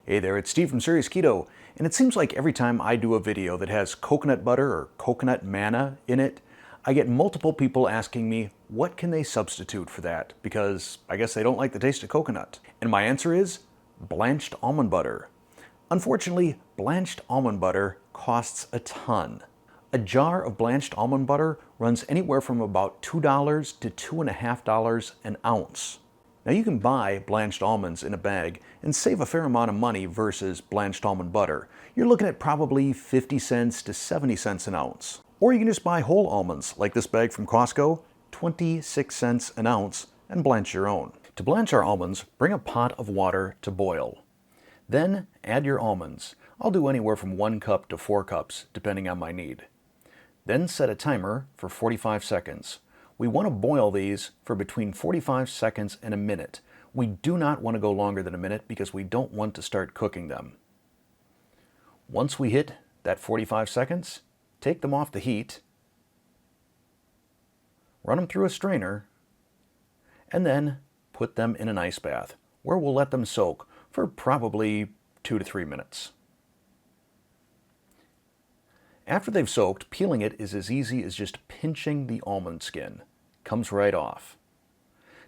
Hey there, it's Steve from Serious Keto, and it seems like every time I do a video that has coconut butter or coconut manna in it, I get multiple people asking me what can they substitute for that, because I guess they don't like the taste of coconut. And my answer is blanched almond butter. Unfortunately, blanched almond butter costs a ton. A jar of blanched almond butter runs anywhere from about $2 to $2.50 an ounce. Now you can buy blanched almonds in a bag and save a fair amount of money versus blanched almond butter. You're looking at probably 50 cents to 70 cents an ounce. Or you can just buy whole almonds like this bag from Costco, 26 cents an ounce, and blanch your own. To blanch our almonds, bring a pot of water to boil. Then add your almonds. I'll do anywhere from 1 cup to 4 cups, depending on my need. Then set a timer for 45 seconds. We want to boil these for between 45 seconds and a minute. We do not want to go longer than a minute because we don't want to start cooking them. Once we hit that 45 seconds, take them off the heat, run them through a strainer, and then put them in an ice bath where we'll let them soak for probably 2 to 3 minutes. After they've soaked, peeling it is as easy as just pinching the almond skin. Comes right off.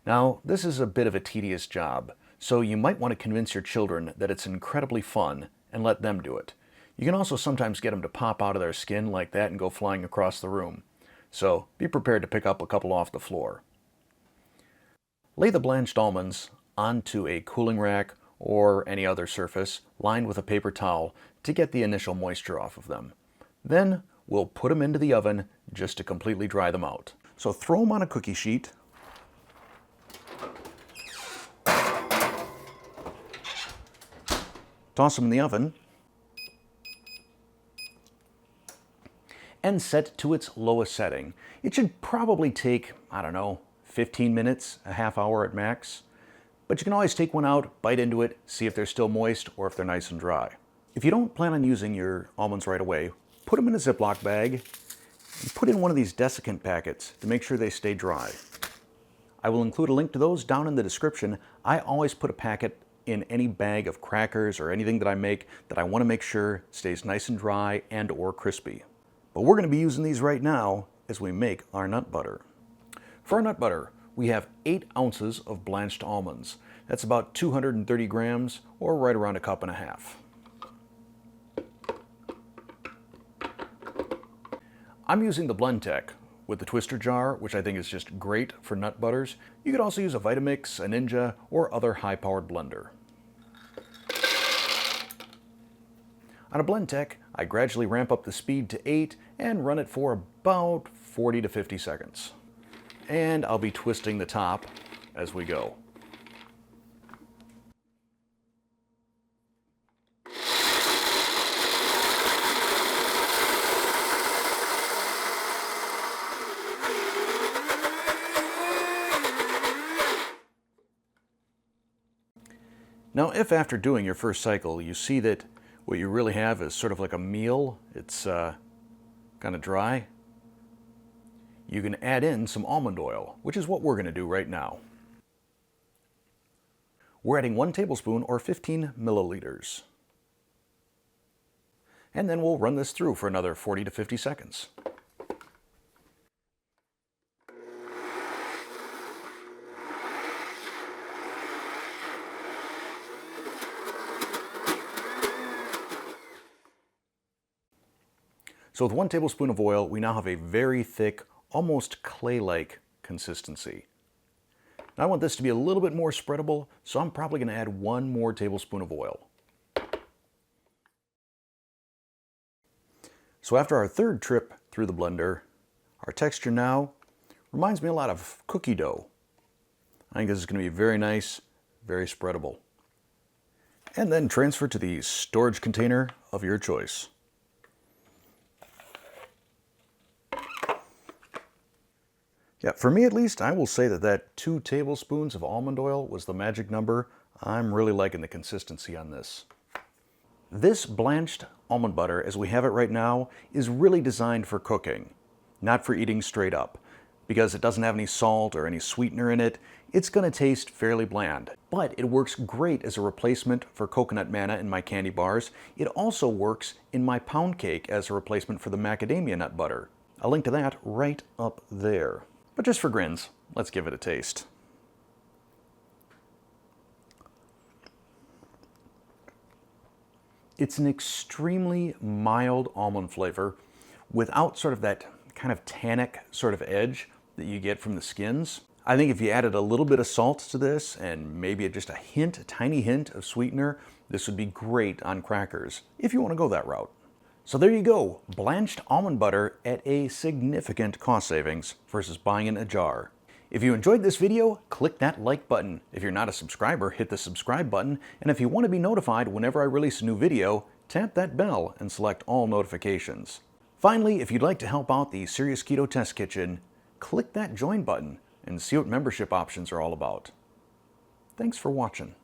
Now, this is a bit of a tedious job, so you might want to convince your children that it's incredibly fun and let them do it. You can also sometimes get them to pop out of their skin like that and go flying across the room. So be prepared to pick up a couple off the floor. Lay the blanched almonds onto a cooling rack or any other surface lined with a paper towel to get the initial moisture off of them. Then we'll put them into the oven just to completely dry them out. So throw them on a cookie sheet. Toss them in the oven. And set to its lowest setting. It should probably take, 15 minutes, a half hour at max. But you can always take one out, bite into it, see if they're still moist or if they're nice and dry. If you don't plan on using your almonds right away, put them in a Ziploc bag and put in one of these desiccant packets to make sure they stay dry. I will include a link to those down in the description. I always put a packet in any bag of crackers or anything that I make that I want to make sure stays nice and dry and or crispy. But we're going to be using these right now as we make our nut butter. For our nut butter, we have 8 ounces of blanched almonds. That's about 230 grams or right around 1.5 cups. I'm using the Blendtec with the twister jar, which I think is just great for nut butters. You could also use a Vitamix, a Ninja, or other high-powered blender. On a Blendtec, I gradually ramp up the speed to 8 and run it for about 40 to 50 seconds. And I'll be twisting the top as we go. Now, if after doing your first cycle you see that what you really have is sort of like a meal, it's kind of dry, you can add in some almond oil, which is what we're going to do right now. We're adding 1 tablespoon or 15 milliliters. And then we'll run this through for another 40 to 50 seconds. So with 1 tablespoon of oil, we now have a very thick, almost clay-like consistency. Now I want this to be a little bit more spreadable, so I'm probably going to add 1 more tablespoon of oil. So after our third trip through the blender, our texture now reminds me a lot of cookie dough. I think this is going to be very nice, very spreadable. And then transfer to the storage container of your choice. Yeah, for me at least, I will say that 2 tablespoons of almond oil was the magic number. I'm really liking the consistency on this. This blanched almond butter, as we have it right now, is really designed for cooking, not for eating straight up. Because it doesn't have any salt or any sweetener in it, it's going to taste fairly bland. But it works great as a replacement for coconut manna in my candy bars. It also works in my pound cake as a replacement for the macadamia nut butter. I'll link to that right up there. But just for grins, let's give it a taste. It's an extremely mild almond flavor without sort of that kind of tannic sort of edge that you get from the skins. I think if you added a little bit of salt to this and maybe just a hint, a tiny hint of sweetener, this would be great on crackers if you want to go that route. So there you go, blanched almond butter at a significant cost savings versus buying in a jar. If you enjoyed this video, click that like button. If you're not a subscriber, hit the subscribe button. And if you want to be notified whenever I release a new video, tap that bell and select all notifications. Finally, if you'd like to help out the Serious Keto Test Kitchen, click that join button and see what membership options are all about. Thanks for watching.